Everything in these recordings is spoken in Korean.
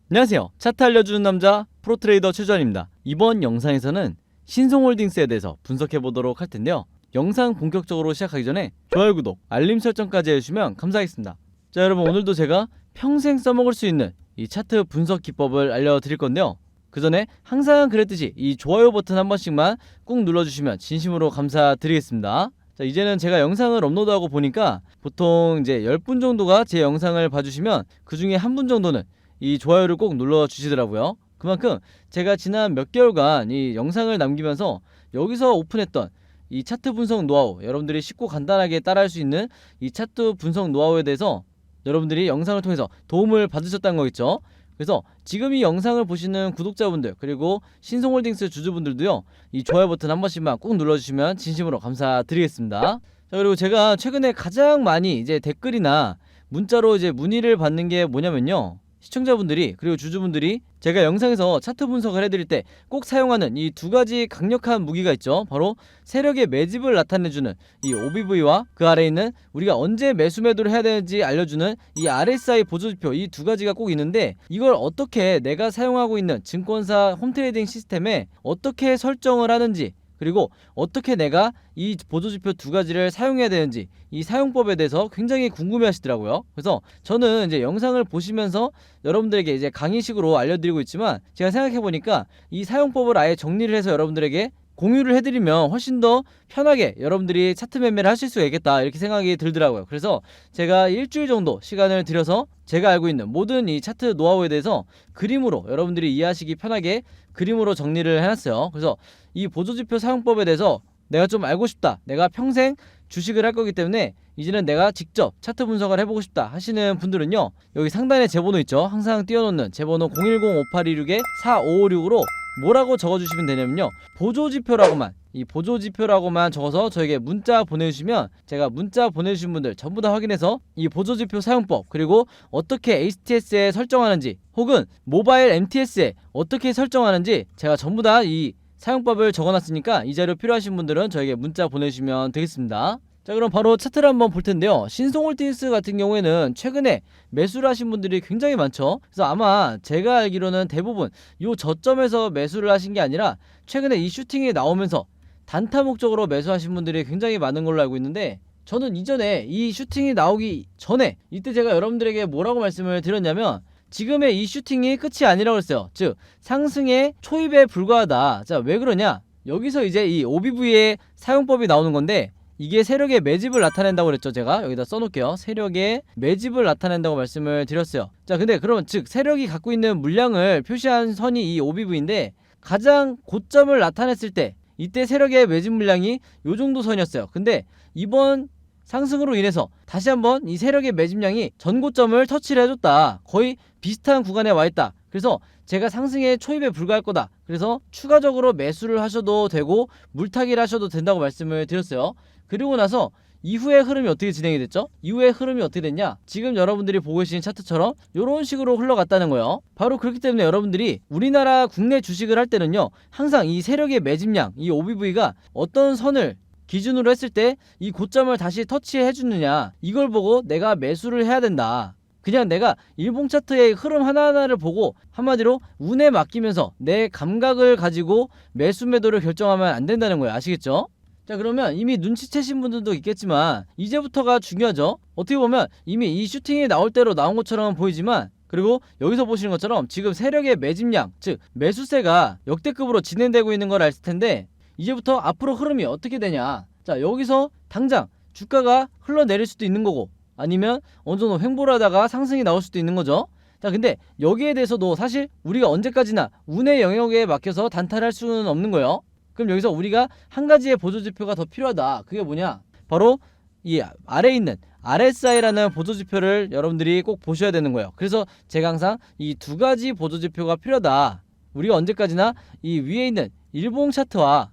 안녕하세요. 차트 알려주는 남자 프로트레이더 최주환입니다. 이번 영상에서는 신송홀딩스에 대해서 분석해 보도록 할 텐데요. 영상 본격적으로 시작하기 전에 좋아요, 구독, 알림 설정까지 해주시면 감사하겠습니다. 자, 여러분, 오늘도 제가 평생 써먹을 수 있는 이 차트 분석 기법을 알려드릴 건데요. 그 전에 항상 그랬듯이 이 좋아요 버튼 한 번씩만 꾹 눌러주시면 진심으로 감사드리겠습니다. 자, 이제는 제가 영상을 업로드하고 보니까 보통 이제 10분 정도가 제 영상을 봐주시면 그 중에 한 분 정도는 이 좋아요를 꼭 눌러주시더라고요. 그만큼 제가 지난 몇 개월간 이 영상을 남기면서 여기서 오픈했던 이 차트 분석 노하우, 여러분들이 쉽고 간단하게 따라할 수 있는 이 차트 분석 노하우에 대해서 여러분들이 영상을 통해서 도움을 받으셨다는 거겠죠. 그래서 지금 이 영상을 보시는 구독자분들, 그리고 신송홀딩스 주주분들도요, 이 좋아요 버튼 한 번씩만 꾹 눌러주시면 진심으로 감사드리겠습니다. 자, 그리고 제가 최근에 가장 많이 이제 댓글이나 문자로 이제 문의를 받는 게 뭐냐면요, 시청자분들이 그리고 주주분들이 제가 영상에서 차트 분석을 해드릴 때 꼭 사용하는 이 두 가지 강력한 무기가 있죠. 바로 세력의 매집을 나타내주는 이 OBV와 그 아래에 있는 우리가 언제 매수 매도를 해야 되는지 알려주는 이 RSI 보조지표, 이 두 가지가 꼭 있는데, 이걸 어떻게 내가 사용하고 있는 증권사 홈트레이딩 시스템에 어떻게 설정을 하는지, 그리고 어떻게 내가 이 보조지표 두 가지를 사용해야 되는지, 이 사용법에 대해서 굉장히 궁금해 하시더라고요. 그래서 저는 이제 영상을 보시면서 여러분들에게 이제 강의식으로 알려드리고 있지만, 제가 생각해보니까 이 사용법을 아예 정리를 해서 여러분들에게 공유를 해드리면 훨씬 더 편하게 여러분들이 차트 매매를 하실 수가 있겠다, 이렇게 생각이 들더라고요. 그래서 제가 일주일 정도 시간을 들여서 제가 알고 있는 모든 이 차트 노하우에 대해서 그림으로 여러분들이 이해하시기 편하게 그림으로 정리를 해놨어요. 그래서 이 보조지표 사용법에 대해서 내가 좀 알고 싶다, 내가 평생 주식을 할 거기 때문에 이제는 내가 직접 차트 분석을 해보고 싶다 하시는 분들은요, 여기 상단에 제 번호 있죠. 항상 띄워놓는 제 번호 010-5826-4556으로 뭐라고 적어주시면 되냐면요, 보조지표라고만, 이 보조지표라고만 적어서 저에게 문자 보내주시면 제가 문자 보내주신 분들 전부 다 확인해서 이 보조지표 사용법, 그리고 어떻게 HTS에 설정하는지, 혹은 모바일 MTS에 어떻게 설정하는지 제가 전부 다 이 사용법을 적어놨으니까 이 자료 필요하신 분들은 저에게 문자 보내주시면 되겠습니다. 자, 그럼 바로 차트를 한번 볼 텐데요. 신송홀딩스 같은 경우에는 최근에 매수를 하신 분들이 굉장히 많죠. 그래서 아마 제가 알기로는 대부분 요 저점에서 매수를 하신 게 아니라 최근에 이 슈팅이 나오면서 단타 목적으로 매수하신 분들이 굉장히 많은 걸로 알고 있는데, 저는 이전에 이 슈팅이 나오기 전에 이때 제가 여러분들에게 뭐라고 말씀을 드렸냐면, 지금의 이 슈팅이 끝이 아니라고 했어요. 즉, 상승의 초입에 불과하다. 자, 왜 그러냐? 여기서 이제 이 OBV의 사용법이 나오는 건데, 이게 세력의 매집을 나타낸다고 그랬죠. 제가 여기다 써놓을게요. 세력의 매집을 나타낸다고 말씀을 드렸어요. 자, 근데 그러면 즉 세력이 갖고 있는 물량을 표시한 선이 이 OBV인데, 가장 고점을 나타냈을 때 이때 세력의 매집 물량이 요 정도 선이었어요. 근데 이번 상승으로 인해서 다시 한번 이 세력의 매집량이 전고점을 터치를 해줬다. 거의 비슷한 구간에 와있다. 그래서 제가 상승의 초입에 불과할 거다. 그래서 추가적으로 매수를 하셔도 되고 물타기를 하셔도 된다고 말씀을 드렸어요. 그리고 나서 이후의 흐름이 어떻게 진행이 됐죠? 이후의 흐름이 어떻게 됐냐? 지금 여러분들이 보고 계신 차트처럼 이런 식으로 흘러갔다는 거예요. 바로 그렇기 때문에 여러분들이 우리나라 국내 주식을 할 때는요, 항상 이 세력의 매집량, 이 OBV가 어떤 선을 기준으로 했을 때 이 고점을 다시 터치해 주느냐, 이걸 보고 내가 매수를 해야 된다. 그냥 내가 일봉 차트의 흐름 하나하나를 보고 한마디로 운에 맡기면서 내 감각을 가지고 매수 매도를 결정하면 안 된다는 거예요. 아시겠죠? 자, 그러면 이미 눈치채신 분들도 있겠지만 이제부터가 중요하죠. 어떻게 보면 이미 이 슈팅이 나올 대로 나온 것처럼 보이지만, 그리고 여기서 보시는 것처럼 지금 세력의 매집량, 즉 매수세가 역대급으로 진행되고 있는 걸 알 텐데, 이제부터 앞으로 흐름이 어떻게 되냐. 자, 여기서 당장 주가가 흘러내릴 수도 있는 거고, 아니면 어느 정도 횡보를 하다가 상승이 나올 수도 있는 거죠. 자, 근데 여기에 대해서도 사실 우리가 언제까지나 운의 영역에 맡겨서 단타를 할 수는 없는 거예요. 그럼 여기서 우리가 한 가지의 보조지표가 더 필요하다. 그게 뭐냐? 바로 이 아래에 있는 RSI라는 보조지표를 여러분들이 꼭 보셔야 되는 거예요. 그래서 제가 항상 이 두 가지 보조지표가 필요하다. 우리가 언제까지나 이 위에 있는 일봉 차트와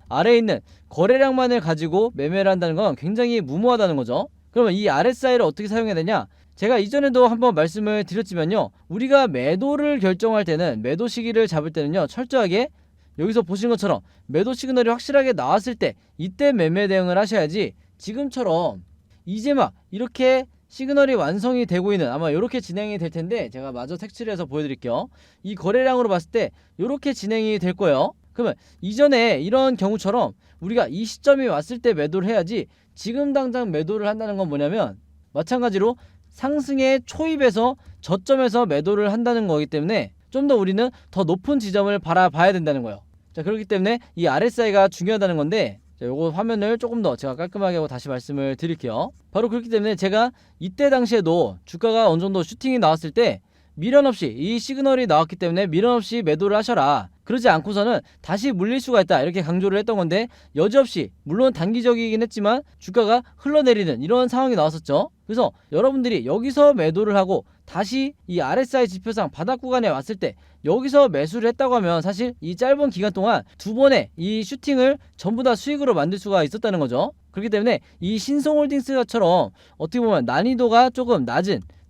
아래에 있는 거래량만을 가지고 매매를 한다는 건 굉장히 무모하다는 거죠. 그러면 이 RSI를 어떻게 사용해야 되냐? 제가 이전에도 한번 말씀을 드렸지만요, 우리가 매도를 결정할 때는, 매도 시기를 잡을 때는요, 철저하게 여기서 보시는 것처럼 매도 시그널이 확실하게 나왔을 때 이때 매매 대응을 하셔야지, 지금처럼 이제 막 이렇게 시그널이 완성이 되고 있는 아마 이렇게 진행이 될 텐데 제가 마저 색칠해서 보여드릴게요. 이 거래량으로 봤을 때 이렇게 진행이 될 거예요. 그러면 이전에 이런 경우처럼 우리가 이 시점이 왔을 때 매도를 해야지 지금 당장 매도를 한다는 건 뭐냐면 마찬가지로 상승의 초입에서 저점에서 매도를 한다는 거기 때문에 좀 더 우리는 더 높은 지점을 바라봐야 된다는 거예요. 자, 그렇기 때문에 이 RSI가 중요하다는 건데 자, 요거 화면을 조금 더 제가 깔끔하게 하고 다시 말씀을 드릴게요. 바로 그렇기 때문에 제가 이때 당시에도 주가가 어느 정도 슈팅이 나왔을 때 미련 없이 이 시그널이 나왔기 때문에 미련 없이 매도를 하셔라. 그러지 않고서는 다시 물릴 수가 있다 이렇게 강조를 했던 건데 여지없이 물론 단기적이긴 했지만 주가가 흘러내리는 이런 상황이 나왔었죠. 그래서 여러분들이 여기서 매도를 하고 다시 이 RSI 지표상 바닥 구간에 왔을 때 여기서 매수를 했다고 하면 사실 이 짧은 기간 동안 두 번의 이 슈팅을 전부 다 수익으로 만들 수가 있었다는 거죠. 그렇기 때문에 이 신성홀딩스처럼 어떻게 보면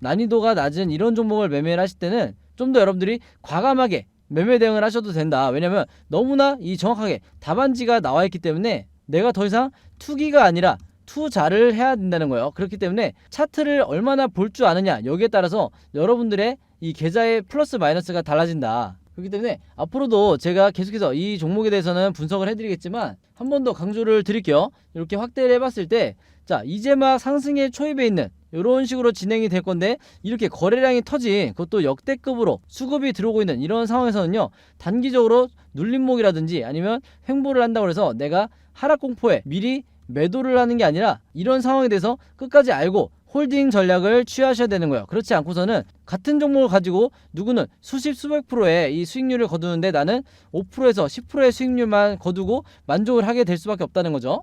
난이도가 낮은 이런 종목을 매매를 하실 때는 좀 더 여러분들이 과감하게 매매 대응을 하셔도 된다. 왜냐면 너무나 이 정확하게 답안지가 나와 있기 때문에 내가 더 이상 투기가 아니라 투자를 해야 된다는 거예요. 그렇기 때문에 차트를 얼마나 볼 줄 아느냐 여기에 따라서 여러분들의 이 계좌의 플러스 마이너스가 달라진다. 그렇기 때문에 앞으로도 제가 계속해서 이 종목에 대해서는 분석을 해드리겠지만 한 번 더 강조를 드릴게요. 이렇게 확대를 해봤을 때 자 이제 막 상승의 초입에 있는 이런 식으로 진행이 될 건데 이렇게 거래량이 터진 그것도 역대급으로 수급이 들어오고 있는 이런 상황에서는요 단기적으로 눌림목이라든지 아니면 횡보를 한다고 해서 내가 하락 공포에 미리 매도를 하는 게 아니라 이런 상황에 대해서 끝까지 알고 홀딩 전략을 취하셔야 되는 거예요. 그렇지 않고서는 같은 종목을 가지고 누구는 수십 수백 프로의 이 수익률을 거두는데 나는 5%에서 10%의 수익률만 거두고 만족을 하게 될 수밖에 없다는 거죠.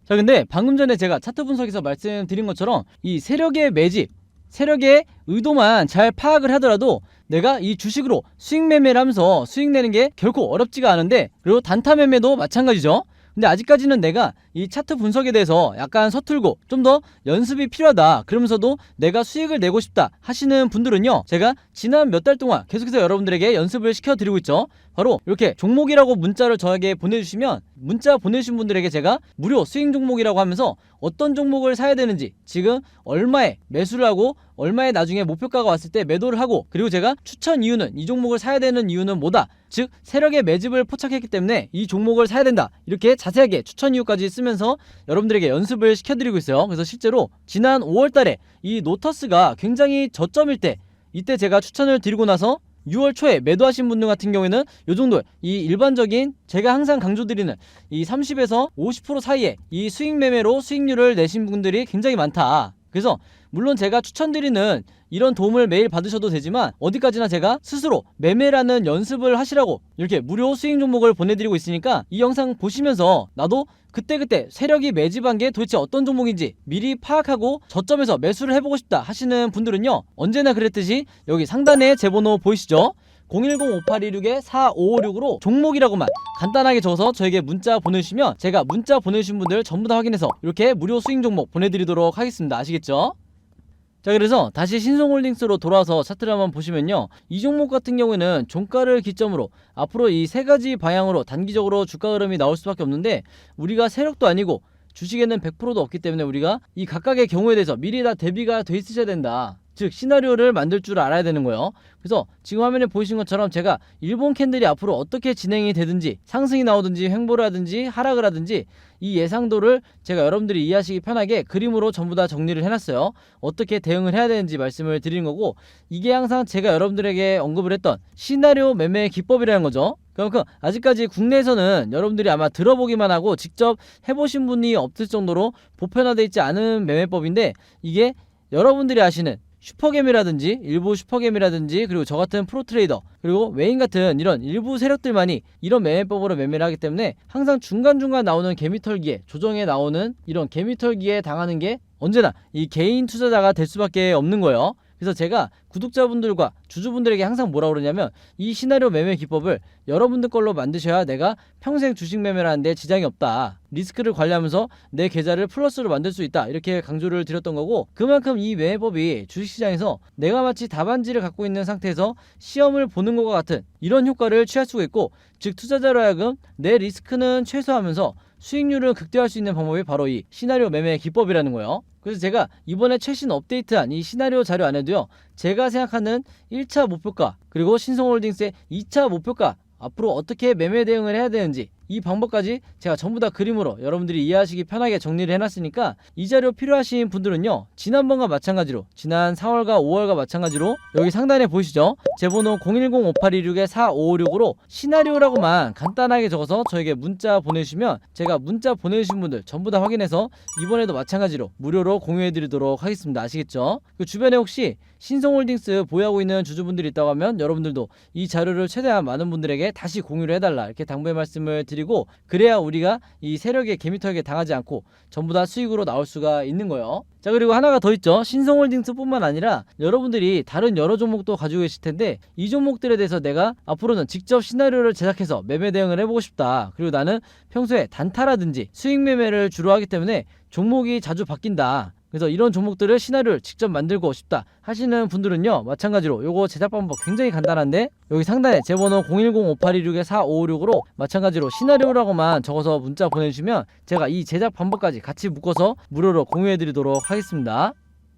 자, 근데 방금 전에 제가 차트 분석에서 말씀드린 것처럼 이 세력의 매집, 세력의 의도만 잘 파악을 하더라도 내가 이 주식으로 수익 매매를 하면서 수익 내는 게 결코 어렵지가 않은데 그리고 단타 매매도 마찬가지죠. 근데 아직까지는 내가 이 차트 분석에 대해서 약간 서툴고 좀 더 연습이 필요하다 그러면서도 내가 수익을 내고 싶다 하시는 분들은요 제가 지난 몇 달 동안 계속해서 여러분들에게 연습을 시켜드리고 있죠. 바로 이렇게 종목이라고 문자를 저에게 보내주시면 문자 보내주신 분들에게 제가 무료 수익 종목이라고 하면서 어떤 종목을 사야 되는지 지금 얼마에 매수를 하고 얼마에 나중에 목표가가 왔을 때 매도를 하고 그리고 제가 추천 이유는 이 종목을 사야 되는 이유는 뭐다 즉 세력의 매집을 포착했기 때문에 이 종목을 사야 된다 이렇게 자세하게 추천 이유까지 쓰면서 여러분들에게 연습을 시켜드리고 있어요. 그래서 실제로 지난 5월달에 이 노터스가 굉장히 저점일 때 이때 제가 추천을 드리고 나서 6월 초에 매도하신 분들 같은 경우에는 요 정도 이 일반적인 제가 항상 강조드리는 이 30에서 50% 사이에 이 수익 매매로 수익률을 내신 분들이 굉장히 많다. 그래서 물론 제가 추천드리는 이런 도움을 매일 받으셔도 되지만 어디까지나 제가 스스로 매매라는 연습을 하시라고 이렇게 무료 수익 종목을 보내드리고 있으니까 이 영상 보시면서 나도 그때그때 세력이 매집한 게 도대체 어떤 종목인지 미리 파악하고 저점에서 매수를 해보고 싶다 하시는 분들은요 언제나 그랬듯이 여기 상단에 제 번호 보이시죠? 010-5826-4556으로 종목이라고만 간단하게 적어서 저에게 문자 보내주시면 제가 문자 보내주신 분들 전부 다 확인해서 이렇게 무료 수익 종목 보내드리도록 하겠습니다. 아시겠죠? 자, 그래서 다시 신성홀딩스로 돌아와서 차트를 한번 보시면요 이 종목 같은 경우에는 종가를 기점으로 앞으로 이 세 가지 방향으로 단기적으로 주가 흐름이 나올 수밖에 없는데 우리가 세력도 아니고 주식에는 100%도 없기 때문에 우리가 이 각각의 경우에 대해서 미리 다 대비가 돼 있으셔야 된다. 즉 시나리오를 만들 줄 알아야 되는 거예요. 그래서 지금 화면에 보이신 것처럼 제가 일본 캔들이 앞으로 어떻게 진행이 되든지 상승이 나오든지 횡보를 하든지 하락을 하든지 이 예상도를 제가 여러분들이 이해하시기 편하게 그림으로 전부 다 정리를 해놨어요. 어떻게 대응을 해야 되는지 말씀을 드리는 거고 이게 항상 제가 여러분들에게 언급을 했던 시나리오 매매 기법이라는 거죠. 그만큼 아직까지 국내에서는 여러분들이 아마 들어보기만 하고 직접 해보신 분이 없을 정도로 보편화되어 있지 않은 매매법인데 이게 여러분들이 아시는 슈퍼겜이라든지 일부 슈퍼겜이라든지 그리고 저 같은 프로트레이더 그리고 외인 같은 이런 일부 세력들만이 이런 매매법으로 매매를 하기 때문에 항상 중간중간 나오는 개미털기에 조정에 나오는 이런 개미털기에 당하는 게 언제나 이 개인 투자자가 될 수밖에 없는 거예요. 그래서 제가 구독자분들과 주주분들에게 항상 뭐라 그러냐면 이 시나리오 매매 기법을 여러분들 걸로 만드셔야 내가 평생 주식 매매를 하는데 지장이 없다. 리스크를 관리하면서 내 계좌를 플러스로 만들 수 있다. 이렇게 강조를 드렸던 거고 그만큼 이 매매법이 주식시장에서 내가 마치 답안지를 갖고 있는 상태에서 시험을 보는 것과 같은 이런 효과를 취할 수가 있고 즉 투자자로 하여금 내 리스크는 최소화하면서 수익률을 극대화할 수 있는 방법이 바로 이 시나리오 매매 기법이라는 거예요. 그래서 제가 이번에 최신 업데이트한 이 시나리오 자료 안에도요, 제가 생각하는 1차 목표가 그리고 신성홀딩스의 2차 목표가 앞으로 어떻게 매매 대응을 해야 되는지 이 방법까지 제가 전부 다 그림으로 여러분들이 이해하시기 편하게 정리를 해놨으니까 이 자료 필요하신 분들은요, 지난번과 마찬가지로 지난 4월과 5월과 마찬가지로 여기 상단에 보이시죠? 제 번호 010-5826-4556으로 시나리오라고만 간단하게 적어서 저에게 문자 보내주시면 제가 문자 보내주신 분들 전부 다 확인해서 이번에도 마찬가지로 무료로 공유해드리도록 하겠습니다. 아시겠죠? 그 주변에 혹시 신성홀딩스 보유하고 있는 주주분들이 있다고 하면 여러분들도 이 자료를 최대한 많은 분들에게 다시 공유를 해달라 이렇게 당부의 말씀을 드리고, 그래야 우리가 이 세력의 개미털에게 당하지 않고 전부 다 수익으로 나올 수가 있는 거예요. 자, 그리고 하나가 더 있죠. 신성홀딩스 뿐만 아니라 여러분들이 다른 여러 종목도 가지고 계실 텐데 이 종목들에 대해서 내가 앞으로는 직접 시나리오를 제작해서 매매 대응을 해보고 싶다, 그리고 나는 평소에 단타라든지 수익 매매를 주로 하기 때문에 종목이 자주 바뀐다, 그래서 이런 종목들을 시나리오를 직접 만들고 싶다 하시는 분들은요, 마찬가지로 요거 제작 방법 굉장히 간단한데 여기 상단에 제 번호 010-5826-4556으로 마찬가지로 시나리오라고만 적어서 문자 보내주시면 제가 이 제작 방법까지 같이 묶어서 무료로 공유해드리도록 하겠습니다.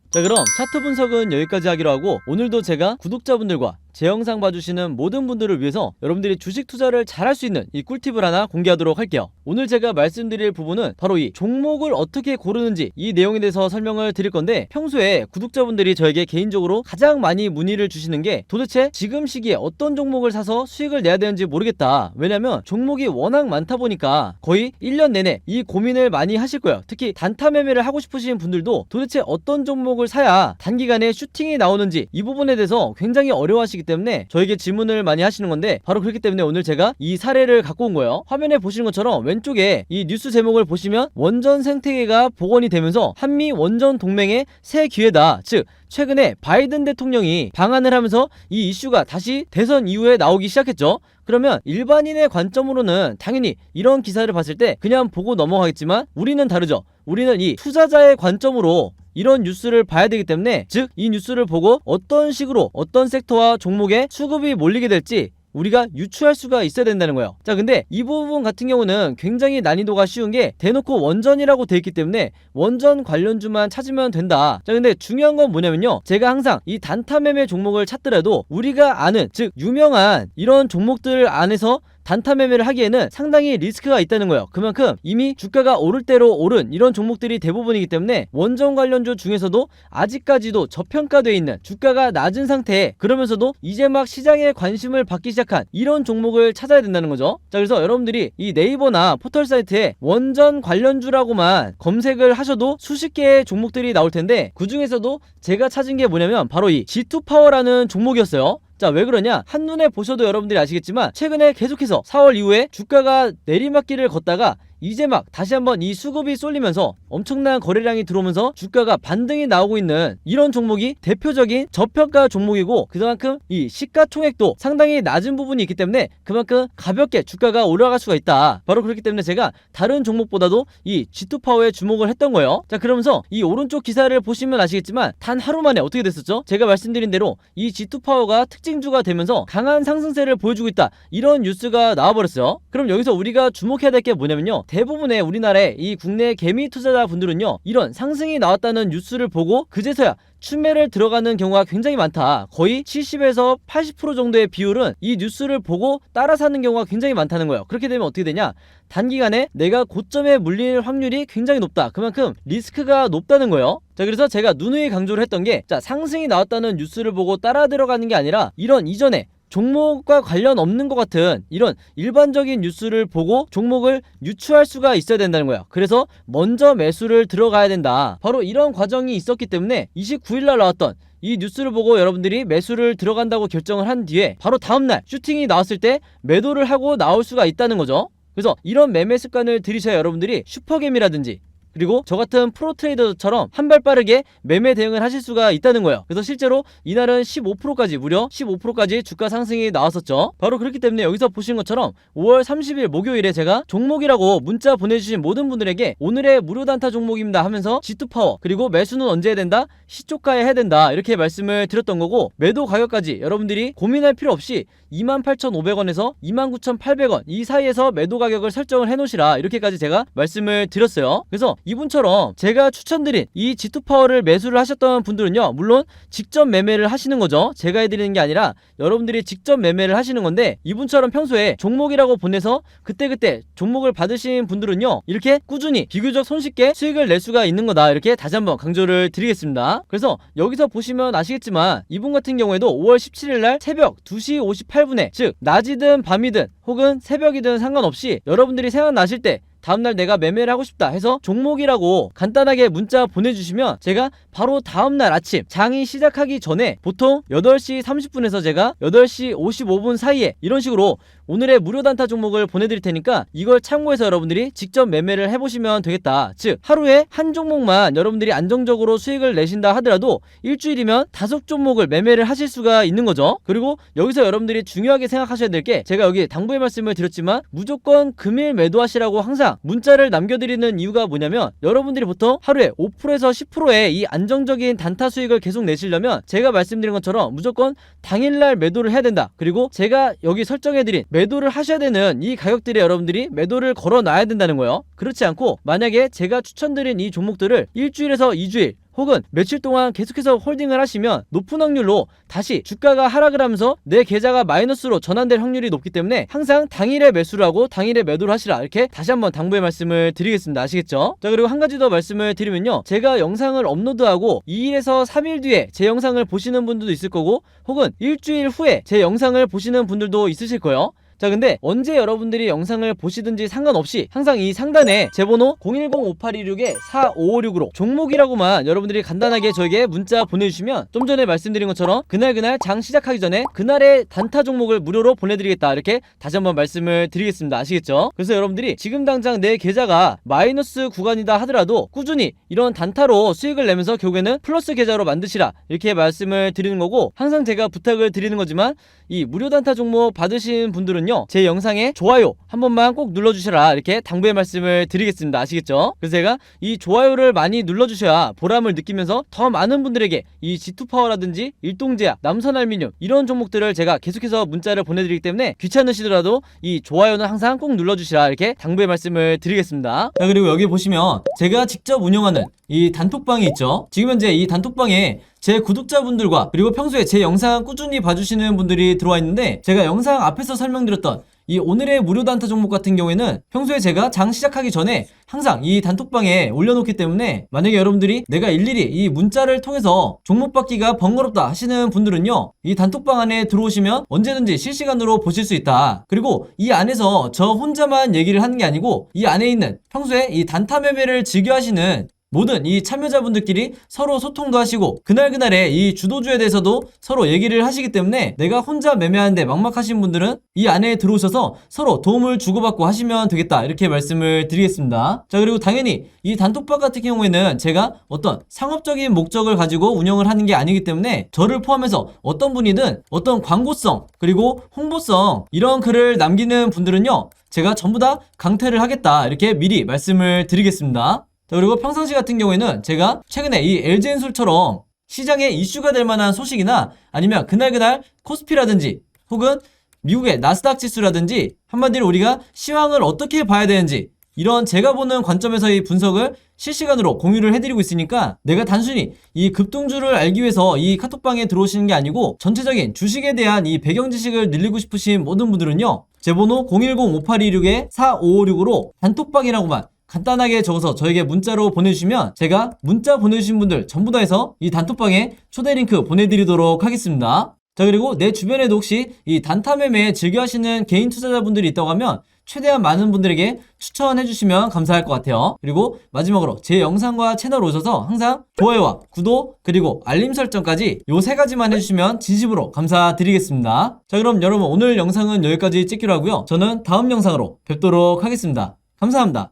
자, 그럼 차트 분석은 여기까지 하기로 하고, 오늘도 제가 구독자분들과 제 영상 봐주시는 모든 분들을 위해서 여러분들이 주식 투자를 잘할 수 있는 이 꿀팁을 하나 공개하도록 할게요. 오늘 제가 말씀드릴 부분은 바로 이 종목을 어떻게 고르는지 이 내용에 대해서 설명을 드릴 건데, 평소에 구독자분들이 저에게 개인적으로 가장 많이 문의를 주시는 게 도대체 지금 시기에 어떤 종목을 사서 수익을 내야 되는지 모르겠다, 왜냐면 종목이 워낙 많다 보니까 거의 1년 내내 이 고민을 많이 하실 거예요. 특히 단타 매매를 하고 싶으신 분들도 도대체 어떤 종목을 사야 단기간에 슈팅이 나오는지 이 부분에 대해서 굉장히 어려워하시기 때문에 저에게 질문을 많이 하시는 건데, 바로 그렇기 때문에 오늘 제가 이 사례를 갖고 온 거예요. 화면에 보시는 것처럼 왼쪽에 이 뉴스 제목을 보시면 원전 생태계가 복원이 되면서 한미 원전 동맹의 새 기회다, 즉 최근에 바이든 대통령이 방한을 하면서 이 이슈가 다시 대선 이후에 나오기 시작했죠. 그러면 일반인의 관점으로는 당연히 이런 기사를 봤을 때 그냥 보고 넘어가겠지만 우리는 다르죠. 우리는 이 투자자의 관점으로 이런 뉴스를 봐야 되기 때문에, 즉 이 뉴스를 보고 어떤 식으로 어떤 섹터와 종목에 수급이 몰리게 될지 우리가 유추할 수가 있어야 된다는 거예요. 자, 근데 이 부분 같은 경우는 굉장히 난이도가 쉬운 게 대놓고 원전이라고 돼 있기 때문에 원전 관련주만 찾으면 된다. 자, 근데 중요한 건 뭐냐면요, 제가 항상 이 단타 매매 종목을 찾더라도 우리가 아는, 즉 유명한 이런 종목들 안에서 단타 매매를 하기에는 상당히 리스크가 있다는 거예요. 그만큼 이미 주가가 오를 대로 오른 이런 종목들이 대부분이기 때문에 원전 관련주 중에서도 아직까지도 저평가되어 있는 주가가 낮은 상태에, 그러면서도 이제 막 시장에 관심을 받기 시작한 이런 종목을 찾아야 된다는 거죠. 자, 그래서 여러분들이 이 네이버나 포털 사이트에 원전 관련주라고만 검색을 하셔도 수십 개의 종목들이 나올 텐데, 그 중에서도 제가 찾은 게 뭐냐면 바로 이 G2파워라는 종목이었어요. 자, 왜 그러냐? 한눈에 보셔도 여러분들이 아시겠지만 최근에 계속해서 4월 이후에 주가가 내리막길을 걷다가 이제 막 다시 한번 이 수급이 쏠리면서 엄청난 거래량이 들어오면서 주가가 반등이 나오고 있는 이런 종목이 대표적인 저평가 종목이고, 그만큼 이 시가총액도 상당히 낮은 부분이 있기 때문에 그만큼 가볍게 주가가 올라갈 수가 있다. 바로 그렇기 때문에 제가 다른 종목보다도 이 G2파워에 주목을 했던 거예요. 자, 그러면서 이 오른쪽 기사를 보시면 아시겠지만 단 하루 만에 어떻게 됐었죠? 제가 말씀드린 대로 이 G2파워가 특징주가 되면서 강한 상승세를 보여주고 있다, 이런 뉴스가 나와버렸어요. 그럼 여기서 우리가 주목해야 될 게 뭐냐면요, 대부분의 우리나라의 이 국내 개미 투자자분들은요, 이런 상승이 나왔다는 뉴스를 보고 그제서야 추매를 들어가는 경우가 굉장히 많다. 거의 70에서 80% 정도의 비율은 이 뉴스를 보고 따라 사는 경우가 굉장히 많다는 거예요. 그렇게 되면 어떻게 되냐? 단기간에 내가 고점에 물릴 확률이 굉장히 높다. 그만큼 리스크가 높다는 거예요. 자, 그래서 제가 누누이 강조를 했던 게, 자, 상승이 나왔다는 뉴스를 보고 따라 들어가는 게 아니라 이런 이전에 종목과 관련 없는 것 같은 이런 일반적인 뉴스를 보고 종목을 유추할 수가 있어야 된다는 거야. 그래서 먼저 매수를 들어가야 된다. 바로 이런 과정이 있었기 때문에 29일날 나왔던 이 뉴스를 보고 여러분들이 매수를 들어간다고 결정을 한 뒤에 바로 다음날 슈팅이 나왔을 때 매도를 하고 나올 수가 있다는 거죠. 그래서 이런 매매 습관을 들이셔야 여러분들이 슈퍼개미라든지 그리고 저 같은 프로 트레이더처럼 한 발 빠르게 매매 대응을 하실 수가 있다는 거예요. 그래서 실제로 이날은 15%까지 무려 15%까지 주가 상승이 나왔었죠. 바로 그렇기 때문에 여기서 보신 것처럼 5월 30일 목요일에 제가 종목이라고 문자 보내주신 모든 분들에게 오늘의 무료 단타 종목입니다 하면서 G2 파워 그리고 매수는 언제 해야 된다? 시초가에 해야 된다 이렇게 말씀을 드렸던 거고, 매도 가격까지 여러분들이 고민할 필요 없이 28,500원에서 29,800원 이 사이에서 매도 가격을 설정을 해놓으시라 이렇게까지 제가 말씀을 드렸어요. 그래서 이분처럼 제가 추천드린 이 G2 파워를 매수를 하셨던 분들은요, 물론 직접 매매를 하시는 거죠. 제가 해드리는 게 아니라 여러분들이 직접 매매를 하시는 건데, 이분처럼 평소에 종목이라고 보내서 그때그때 종목을 받으신 분들은요, 이렇게 꾸준히 비교적 손쉽게 수익을 낼 수가 있는 거다 이렇게 다시 한번 강조를 드리겠습니다. 그래서 여기서 보시면 아시겠지만 이분 같은 경우에도 5월 17일 날 새벽 2시 58분에 즉 낮이든 밤이든 혹은 새벽이든 상관없이 여러분들이 생각나실 때 다음날 내가 매매를 하고 싶다 해서 종목이라고 간단하게 문자 보내주시면 제가 바로 다음날 아침 장이 시작하기 전에 보통 8시 30분에서 제가 8시 55분 사이에 이런 식으로 오늘의 무료 단타 종목을 보내드릴 테니까 이걸 참고해서 여러분들이 직접 매매를 해보시면 되겠다. 즉 하루에 한 종목만 여러분들이 안정적으로 수익을 내신다 하더라도 일주일이면 5종목을 매매를 하실 수가 있는 거죠. 그리고 여기서 여러분들이 중요하게 생각하셔야 될 게, 제가 여기 당부의 말씀을 드렸지만 무조건 금일 매도하시라고 항상 문자를 남겨드리는 이유가 뭐냐면, 여러분들이 보통 하루에 5%에서 10%의 이 안정적인 단타 수익을 계속 내시려면 제가 말씀드린 것처럼 무조건 당일날 매도를 해야 된다. 그리고 제가 여기 설정해드린 매도를 하셔야 되는 이 가격들에 여러분들이 매도를 걸어놔야 된다는 거예요. 그렇지 않고 만약에 제가 추천드린 이 종목들을 일주일에서 2주일 혹은 며칠 동안 계속해서 홀딩을 하시면 높은 확률로 다시 주가가 하락을 하면서 내 계좌가 마이너스로 전환될 확률이 높기 때문에 항상 당일에 매수를 하고 당일에 매도를 하시라 이렇게 다시 한번 당부의 말씀을 드리겠습니다. 아시겠죠? 자, 그리고 한 가지 더 말씀을 드리면요, 제가 영상을 업로드하고 2일에서 3일 뒤에 제 영상을 보시는 분들도 있을 거고 혹은 일주일 후에 제 영상을 보시는 분들도 있으실 거예요. 자, 근데 언제 여러분들이 영상을 보시든지 상관없이 항상 이 상단에 제 번호 010-5826-4556으로 종목이라고만 여러분들이 간단하게 저에게 문자 보내주시면 좀 전에 말씀드린 것처럼 그날 장 시작하기 전에 그날의 단타 종목을 무료로 보내드리겠다 이렇게 다시 한번 말씀을 드리겠습니다. 아시겠죠? 그래서 여러분들이 지금 당장 내 계좌가 마이너스 구간이다 하더라도 꾸준히 이런 단타로 수익을 내면서 결국에는 플러스 계좌로 만드시라 이렇게 말씀을 드리는 거고, 항상 제가 부탁을 드리는 거지만 이 무료 단타 종목 받으신 분들은요, 제 영상에 좋아요 한 번만 꼭 눌러주시라 이렇게 당부의 말씀을 드리겠습니다. 아시겠죠? 그래서 제가 이 좋아요를 많이 눌러주셔야 보람을 느끼면서 더 많은 분들에게 이 G2 파워라든지 일동제약, 남선알미늄 이런 종목들을 제가 계속해서 문자를 보내드리기 때문에 귀찮으시더라도 이 좋아요는 항상 꼭 눌러주시라 이렇게 당부의 말씀을 드리겠습니다. 자, 그리고 여기 보시면 제가 직접 운영하는 이 단톡방이 있죠. 지금 현재 이 단톡방에 제 구독자분들과 그리고 평소에 제 영상 꾸준히 봐주시는 분들이 들어와 있는데, 제가 영상 앞에서 설명드렸던 이 오늘의 무료 단타 종목 같은 경우에는 평소에 제가 장 시작하기 전에 항상 이 단톡방에 올려놓기 때문에 만약에 여러분들이 내가 일일이 이 문자를 통해서 종목 받기가 번거롭다 하시는 분들은요, 이 단톡방 안에 들어오시면 언제든지 실시간으로 보실 수 있다. 그리고 이 안에서 저 혼자만 얘기를 하는 게 아니고 이 안에 있는 평소에 이 단타 매매를 즐겨 하시는 모든 이 참여자분들끼리 서로 소통도 하시고 그날의 이 주도주에 대해서도 서로 얘기를 하시기 때문에 내가 혼자 매매하는데 막막하신 분들은 이 안에 들어오셔서 서로 도움을 주고받고 하시면 되겠다 이렇게 말씀을 드리겠습니다. 자, 그리고 당연히 이 단톡방 같은 경우에는 제가 어떤 상업적인 목적을 가지고 운영을 하는 게 아니기 때문에 저를 포함해서 어떤 분이든 어떤 광고성 그리고 홍보성 이런 글을 남기는 분들은요, 제가 전부 다 강퇴를 하겠다 이렇게 미리 말씀을 드리겠습니다. 자, 그리고 평상시 같은 경우에는 제가 최근에 이 LG엔솔처럼 시장에 이슈가 될 만한 소식이나 아니면 그날 코스피라든지 혹은 미국의 나스닥 지수라든지 한마디로 우리가 시황을 어떻게 봐야 되는지 이런 제가 보는 관점에서의 분석을 실시간으로 공유를 해드리고 있으니까 내가 단순히 이 급등주를 알기 위해서 이 카톡방에 들어오시는 게 아니고 전체적인 주식에 대한 이 배경 지식을 늘리고 싶으신 모든 분들은요, 제 번호 010-5826-4556으로 단톡방이라고만 간단하게 적어서 저에게 문자로 보내주시면 제가 문자 보내주신 분들 전부 다 해서 이 단톡방에 초대 링크 보내드리도록 하겠습니다. 자, 그리고 내 주변에도 혹시 이 단타 매매 즐겨 하시는 개인 투자자분들이 있다고 하면 최대한 많은 분들에게 추천해 주시면 감사할 것 같아요. 그리고 마지막으로 제 영상과 채널 오셔서 항상 좋아요와 구독 그리고 알림 설정까지 요 3가지만 해주시면 진심으로 감사드리겠습니다. 자, 그럼 여러분 오늘 영상은 여기까지 찍기로 하고요. 저는 다음 영상으로 뵙도록 하겠습니다. 감사합니다.